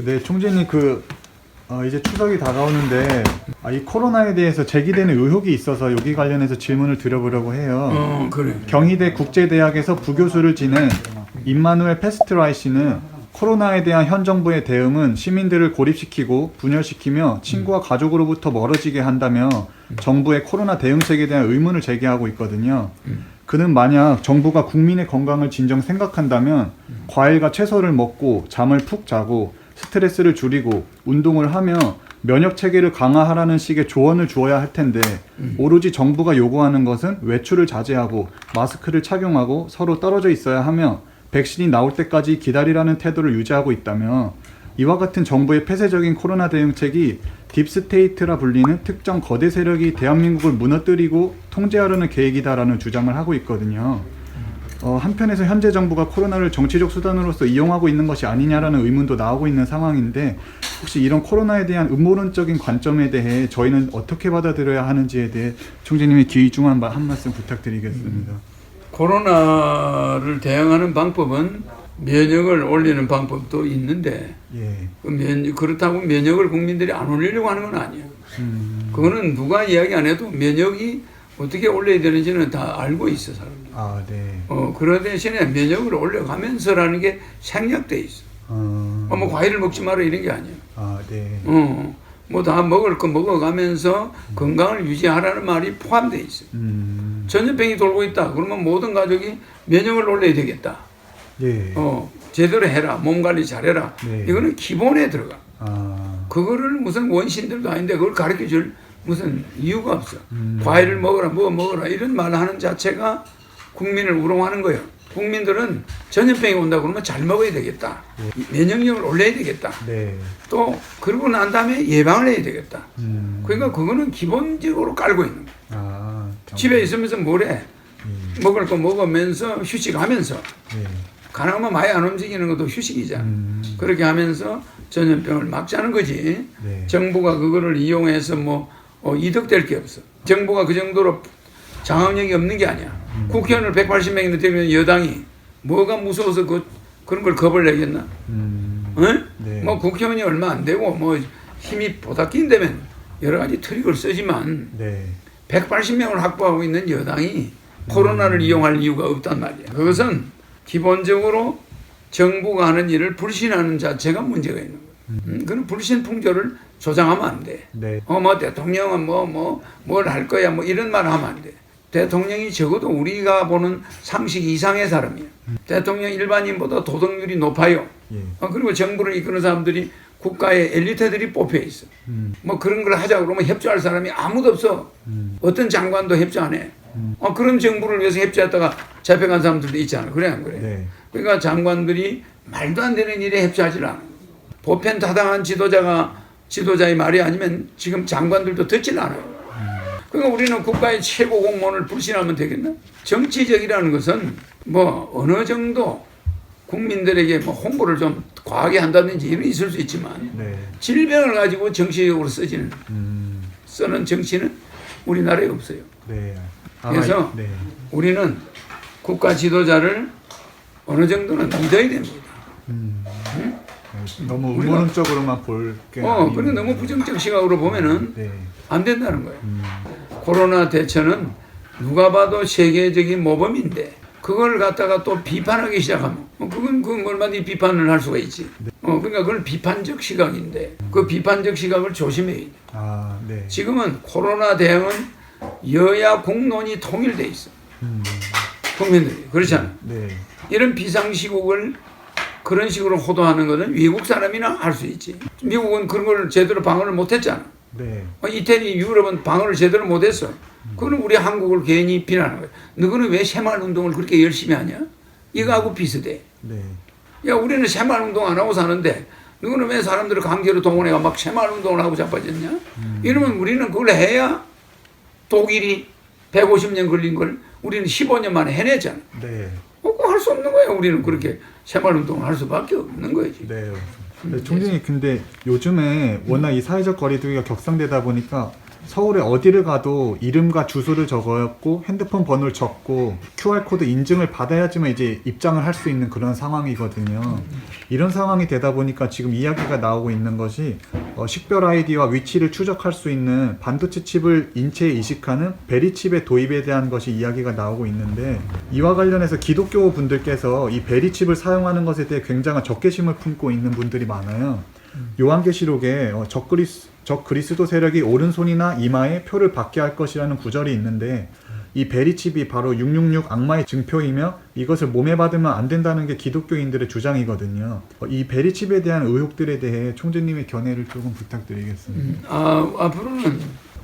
네, 총재님 이제 추석이 다가오는데 이 코로나에 대해서 제기되는 의혹이 있어서 여기 관련해서 질문을 드려보려고 해요. 그래. 경희대 국제대학에서 부교수를 지낸 임마누엘 페스트라이 씨는 코로나에 대한 현 정부의 대응은 시민들을 고립시키고 분열시키며 친구와 가족으로부터 멀어지게 한다며 정부의 코로나 대응책에 대한 의문을 제기하고 있거든요. 그는 만약 정부가 국민의 건강을 진정 생각한다면 과일과 채소를 먹고 잠을 푹 자고 스트레스를 줄이고 운동을 하며 면역 체계를 강화하라는 식의 조언을 주어야 할 텐데 오로지 정부가 요구하는 것은 외출을 자제하고 마스크를 착용하고 서로 떨어져 있어야 하며 백신이 나올 때까지 기다리라는 태도를 유지하고 있다며 이와 같은 정부의 폐쇄적인 코로나 대응책이 딥스테이트라 불리는 특정 거대 세력이 대한민국을 무너뜨리고 통제하려는 계획이다라는 주장을 하고 있거든요. 한편에서 현재 정부가 코로나를 정치적 수단으로서 이용하고 있는 것이 아니냐라는 의문도 나오고 있는 상황인데 혹시 이런 코로나에 대한 음모론적인 관점에 대해 저희는 어떻게 받아들여야 하는지에 대해 총재님의 귀중한 한 말씀 부탁드리겠습니다. 코로나를 대응하는 방법은 면역을 올리는 방법도 있는데 예. 그렇다고 면역을 국민들이 안 올리려고 하는 건 아니에요. 그거는 누가 이야기 안 해도 면역이 어떻게 올려야 되는지는 다 알고 있어 사람들. 아, 네. 그런 대신에 면역을 올려가면서라는 게 생략돼 있어. 뭐 과일을 먹지 마라 이런 게 아니에요. 아, 네. 뭐 다 먹을 거 먹어가면서 건강을 유지하라는 말이 포함되어 있어요. 전염병이 돌고 있다. 그러면 모든 가족이 면역을 올려야 되겠다. 예. 제대로 해라. 몸 관리 잘해라. 네. 이거는 기본에 들어가. 아, 그거를 무슨 원신들도 아닌데 그걸 가르쳐 줄 무슨 이유가 없어. 과일을 먹어라, 뭐 먹어라 이런 말 하는 자체가 국민을 우롱하는 거예요. 국민들은 전염병이 온다 그러면 잘 먹어야 되겠다. 면역력을 올려야 되겠다. 네. 또 그러고 난 다음에 예방을 해야 되겠다. 그러니까 그거는 기본적으로 깔고 있는 거예요. 아, 집에 있으면서 뭐래? 먹을 거 먹으면서 휴식하면서 네. 가능하면 많이 안 움직이는 것도 휴식이잖아. 그렇게 하면서 전염병을 막자는 거지. 네. 정부가 그거를 이용해서 이득될 게 없어. 정부가 그 정도로 장악력이 없는 게 아니야. 국회의원을 180명이나 되면 여당이 뭐가 무서워서 그런 걸 겁을 내겠나? 네. 뭐 국회의원이 얼마 안 되고 뭐 힘이 보다 긴다면 여러 가지 트릭을 쓰지만 네. 180명을 확보하고 있는 여당이 코로나를 이용할 이유가 없단 말이야. 그것은 기본적으로 정부가 하는 일을 불신하는 자체가 문제가 있는 거야. 그런 불신풍조를 조장하면 안 돼. 네. 뭐 대통령은 뭘 할 거야 뭐 이런 말 하면 안 돼. 대통령이 적어도 우리가 보는 상식 이상의 사람이야. 대통령 일반인보다 도덕률이 높아요. 예. 그리고 정부를 이끄는 사람들이 국가의 엘리트들이 뽑혀 있어. 뭐 그런 걸 하자 그러면 협조할 사람이 아무도 없어. 어떤 장관도 협조 안 해. 그런 정부를 위해서 협조했다가 잡혀간 사람들도 있잖아. 그래 안 그래? 네. 그러니까 장관들이 말도 안 되는 일에 협조하지 않아. 보편타당한 지도자의 말이 아니면 지금 장관들도 듣질 않아요. 그러니까 우리는 국가의 최고 공무원을 불신하면 되겠나? 정치적이라는 것은 어느 정도 국민들에게 홍보를 좀 과하게 한다든지 이런 있을 수 있지만 네. 질병을 가지고 정치적으로 쓰는 정치는 우리나라에 없어요. 네. 그래서 네. 우리는 국가 지도자를 어느 정도는 믿어야 됩니다. 너무 음모론적으로만 볼게 그리고 너무 부정적 시각으로 보면은 네. 안 된다는 거예요. 코로나 대처는 누가 봐도 세계적인 모범인데 그걸 갖다가 또 비판하기 시작하면 그건 얼마든지 비판을 할 수가 있지. 그러니까 그건 비판적 시각인데 그 비판적 시각을 조심해야 돼. 아, 네. 지금은 코로나 대응은 여야 공론이 통일돼 있어. 국민들이 그렇잖아. 네. 이런 비상시국을 그런 식으로 호도하는 것은 외국 사람이나 할 수 있지. 미국은 그런 걸 제대로 방어를 못했잖아. 네. 이태리, 유럽은 방어를 제대로 못했어. 그건 우리 한국을 괜히 비난하는 거야. 너희는 왜 새마을 운동을 그렇게 열심히 하냐? 이거하고 비슷해. 네. 야, 우리는 새마을 운동 안 하고 사는데 너희는 왜 사람들을 강제로 동원해가 막 새마을 운동을 하고 자빠졌냐? 이러면 우리는 그걸 해야 독일이 150년 걸린 걸 우리는 15년 만에 해냈잖아. 네. 그거 할 수 없는 거야. 우리는 그렇게 새마을 운동을 할 수밖에 없는 거지. 네. 총장님 근데 요즘에 워낙 이 사회적 거리두기가 격상되다 보니까 서울에 어디를 가도 이름과 주소를 적었고 핸드폰 번호를 적고 QR코드 인증을 받아야지만 이제 입장을 할 수 있는 그런 상황이거든요. 이런 상황이 되다 보니까 지금 이야기가 나오고 있는 것이 식별 아이디와 위치를 추적할 수 있는 반도체 칩을 인체에 이식하는 베리칩의 도입에 대한 것이 이야기가 나오고 있는데, 이와 관련해서 기독교 분들께서 이 베리칩을 사용하는 것에 대해 굉장한 적개심을 품고 있는 분들이 많아요. 요한계시록에 적 그리스도 세력이 오른손이나 이마에 표를 받게 할 것이라는 구절이 있는데, 이 베리칩이 바로 666 악마의 증표이며 이것을 몸에 받으면 안 된다는 게 기독교인들의 주장이거든요. 이 베리칩에 대한 의혹들에 대해 총재님의 견해를 조금 부탁드리겠습니다. 앞으로는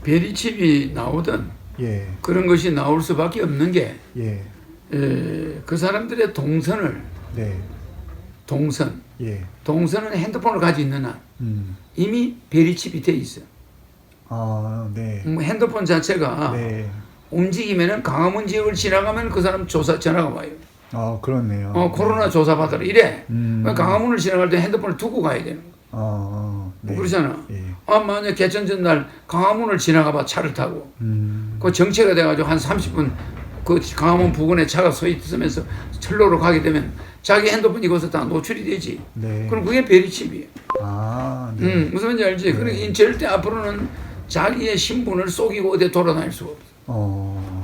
베리칩이 나오든 예, 그런 것이 나올 수밖에 없는 게 예, 그 사람들의 동선을 네, 동선은 핸드폰을 가지고 있는 한 이미 베리칩이 돼 있어. 네, 핸드폰 자체가 네, 움직이면은 강화문 지역을 지나가면 그 사람 전화가 와요. 그렇네요. 코로나 조사 받으러 이래. 음. 강화문을 지나갈 때 핸드폰을 두고 가야 되는 거야. 네. 그러잖아. 예. 만약 개천 전날 강화문을 지나가봐 차를 타고 그 정체가 돼가지고 한 30분 그 강화문 부근에 차가 서 있으면서 철로로 가게 되면 자기 핸드폰 이것에 다 노출이 되지. 네. 그럼 그게 베리칩이에요. 네. 무슨 말인지 알지? 그러니까 절대 앞으로는 자기의 신분을 속이고 어디 돌아다닐 수가 없어.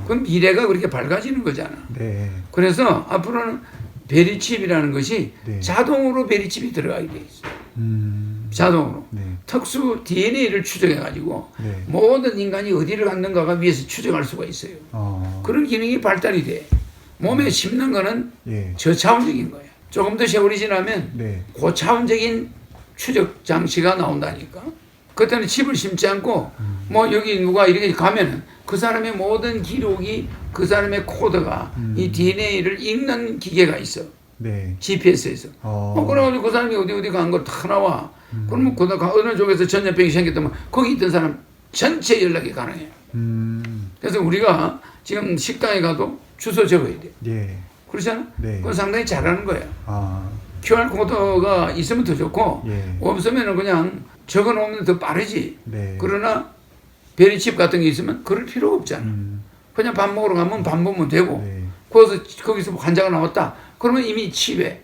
그럼 미래가 그렇게 밝아지는 거잖아. 네. 그래서 앞으로는 베리칩이라는 것이 네. 자동으로 베리칩이 들어가게 돼 있어. 자동으로. 네. 특수 DNA를 추적해가지고 네. 모든 인간이 어디를 갔는가가 위에서 추적할 수가 있어요. 그런 기능이 발달이 돼. 몸에 심는 거는 예. 저차원적인 거야. 조금 더 세월이 지나면 네. 고차원적인 추적 장치가 나온다니까. 그때는 칩을 심지 않고 뭐 여기 누가 이렇게 가면은 그 사람의 모든 기록이 그 사람의 코드가 이 DNA를 읽는 기계가 있어. 네. GPS에서. 그래가지고 그 사람이 어디 간 거 다 나와. 그러면 그 어느 쪽에서 전염병이 생겼다면 거기 있던 사람 전체 연락이 가능해요. 그래서 우리가 지금 식당에 가도 주소 적어야 돼. 예. 그렇잖아? 네. 그건 상당히 잘하는 거야. 아. QR코드가 있으면 더 좋고 예. 없으면 그냥 적어놓으면 더 빠르지. 네. 그러나 베리칩 같은 게 있으면 그럴 필요가 없잖아. 그냥 밥 먹으러 가면 밥 먹으면 되고 네. 거기서 환자가 나왔다. 그러면 이미 칩에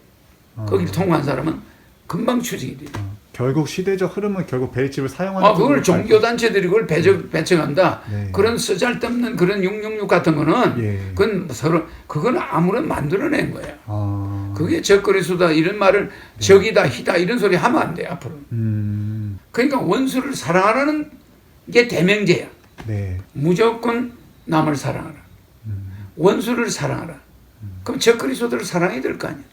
거기를 통과한 사람은 금방 추적이 돼. 결국 시대적 흐름은 결국 베리칩을 사용하는 그걸 종교단체들이 그걸 배척한다. 네. 그런 쓰잘데없는 그런 666 같은 거는 예. 그건 서로 그건 아무런 만들어낸 거야. 그게 적그리스도다 이런 말을 적이다 희다 이런 소리 하면 안 돼 앞으로. 그러니까 원수를 사랑하라는 게 대명제야. 네. 무조건 남을 사랑하라. 원수를 사랑하라. 그럼 적그리스도들을 사랑해야 될 거 아니야.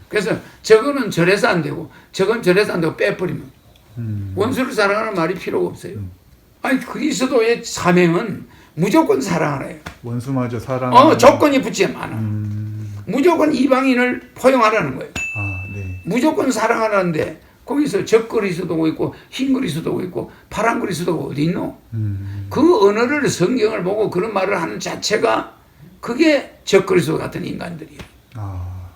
그래서 저거는 저래서 안 되고 저건 저래서 안 되고 빼버리면 원수를 사랑하는 말이 필요가 없어요. 아니 그리스도의 사명은 무조건 사랑하라요. 원수마저 사랑. 조건이 붙지 않아. 무조건 이방인을 포용하라는 거예요. 네. 무조건 사랑하라는데 거기서 적그리스도가 있고 흰그리스도가 있고 파란그리스도가 어디 있노? 그 언어를 성경을 보고 그런 말을 하는 자체가 그게 적그리스도 같은 인간들이에요.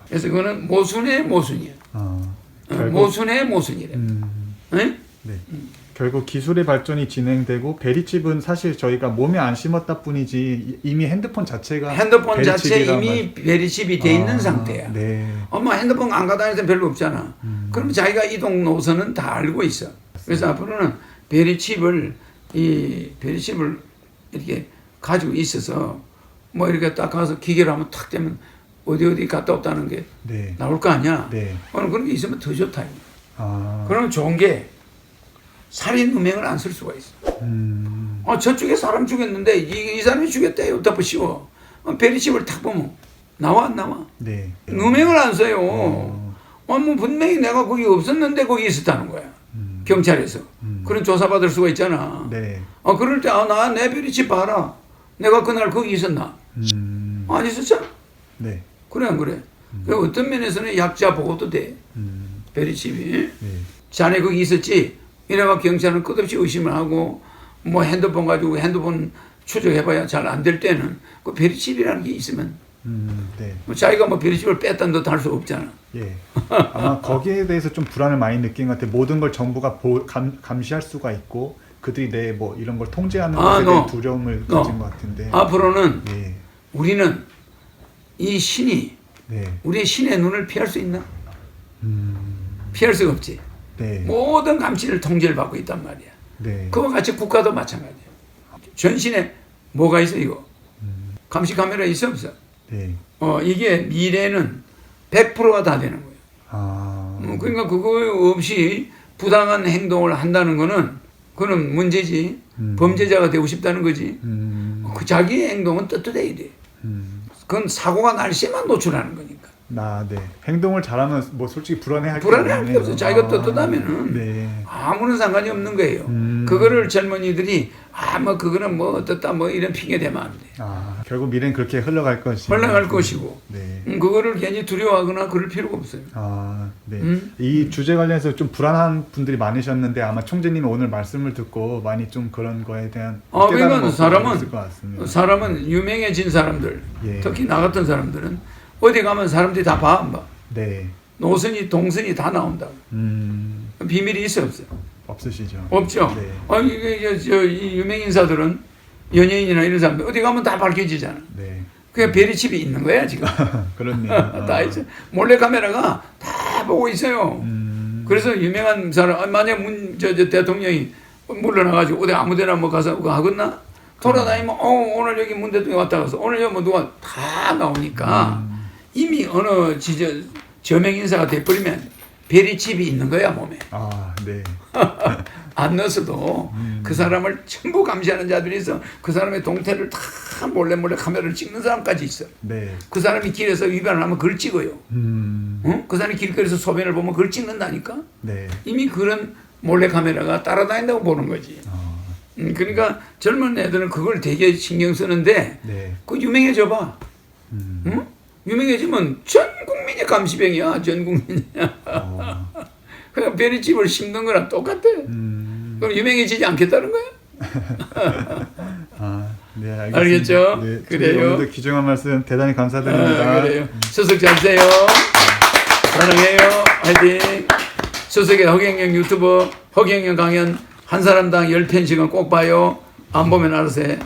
그래서 그거는 모순의 모순이야. 모순의 모순이래. 네? 네. 결국 기술의 발전이 진행되고 베리칩은 사실 저희가 몸에 안 심었다 뿐이지 이미 핸드폰 자체가 핸드폰 자체 이미 베리칩이 돼 있는 상태야. 네. 엄마 핸드폰 안 가다닐 때 별로 없잖아. 그럼 자기가 이동 노선은 다 알고 있어. 그래서 앞으로는 베리칩을 이렇게 가지고 있어서 뭐 이렇게 딱 가서 기계로 하면 탁 되면 어디 갔다 왔다는 게 네. 나올 거 아니야. 네. 그런 게 있으면 더 좋다. 그러면 좋은 게 살인 누명을 안 쓸 수가 있어. 저쪽에 사람 죽였는데 이 사람이 죽였대요. 덮어 씌워. 베리칩을 탁 보면 나와 안 나와? 네. 누명을 안 써요. 뭐 분명히 내가 거기 없었는데 거기 있었다는 거야. 경찰에서. 그런 조사받을 수가 있잖아. 네. 그럴 때 나 내 베리칩 봐라. 내가 그날 거기 있었나? 안 있었잖아. 네. 그래 안 그래? 어떤 면에서는 약자 보고도 돼. 베리칩이. 네. 자네 거기 있었지? 이래가 경찰은 끝없이 의심을 하고 뭐 핸드폰 가지고 핸드폰 추적해봐야 잘 안 될 때는 그 베리칩이라는 게 있으면 네. 자기가 뭐 베리칩을 뺐다는 듯 할 수 없잖아. 예. 아마 거기에 대해서 좀 불안을 많이 느낀 것 같아요. 모든 걸 정부가 감시할 수가 있고 그들이 내 뭐 이런 걸 통제하는 아, 것에 대한 no. 두려움을 No. 가진 것 같은데. 앞으로는 네, 우리는 이 신이 네, 우리의 신의 눈을 피할 수 있나? 피할 수가 없지. 네, 모든 감시를 통제를 받고 있단 말이야. 네, 그와 같이 국가도 마찬가지야. 전신에 뭐가 있어 이거? 감시 카메라 있어 없어? 네. 이게 미래는 100%가 다 되는 거예요. 아, 그러니까 그거 없이 부당한 행동을 한다는 거는 그는 문제지. 범죄자가 되고 싶다는 거지. 그 자기의 행동은 떳떳해야 돼. 그건 사고가 날 시에만 노출하는 거니까. 네. 행동을 잘하면 뭐 솔직히 불안해할 게 불안해할 게 없어. 자기가 떳떳하면은 네. 아무런 상관이 없는 거예요. 그거를 젊은이들이 뭐 그거는 뭐 어떻다 뭐 이런 핑계 대면 안 돼. 결국 미래는 그렇게 흘러갈 것이. 흘러갈 것이고. 네. 그거를 괜히 두려워하거나 그럴 필요가 없어요. 네. 이 주제 관련해서 좀 불안한 분들이 많으셨는데 아마 총재님이 오늘 말씀을 듣고 많이 좀 그런 거에 대한 깨달은 그러니까 있을 것 같습니다. 사람은 유명해진 사람들, 예. 특히 나 같은 사람들은 어디 가면 사람들이 다 봐, 안 봐. 네. 노선이, 동선이 다 나온다. 비밀이 있어, 없어? 없으시죠? 없죠. 네. 이 유명 인사들은 연예인이나 이런 사람들 어디 가면 다 밝혀지잖아. 네. 그게 베리칩이 있는 거야 지금. 그렇네요. 다 있어. 몰래 카메라가 다 보고 있어요. 그래서 유명한 사람, 만약 대통령이 물러나가지고 어디 아무데나 뭐 가서 그거 하겠나? 돌아다니면 오늘 여기 문 대통령 왔다 가서 오늘 여기 뭐 누가 다 나오니까 이미 어느 저명 인사가 돼버리면 베리칩이 있는 거야 몸에. 네. 안 넣어서도 그 사람을 전부 감시하는 자들이 있어. 그 사람의 동태를 다 몰래 카메라를 찍는 사람까지 있어. 네. 그 사람이 길에서 위반을 하면 그걸 찍어요. 그 사람이 길거리에서 소변을 보면 그걸 찍는다니까. 네. 이미 그런 몰래 카메라가 따라다닌다고 보는 거지. 그러니까 젊은 애들은 그걸 되게 신경 쓰는데 네. 그 유명해져 봐. 응? 유명해지면 전 국민이 감시병이야. 전 국민이야. 그냥 베리칩을 심는 거랑 똑같아. 그럼 유명해지지 않겠다는 거야? 네, 알겠습니다. 알겠죠? 네, 그래요. 오늘도 귀중한 말씀 대단히 감사드립니다. 그래요. 수석 잘 세요. 사랑해요. 화이팅. 수석의 허경영 유튜버 허경영 강연 한 사람당 10편씩은 꼭 봐요. 안 보면 알아서 해.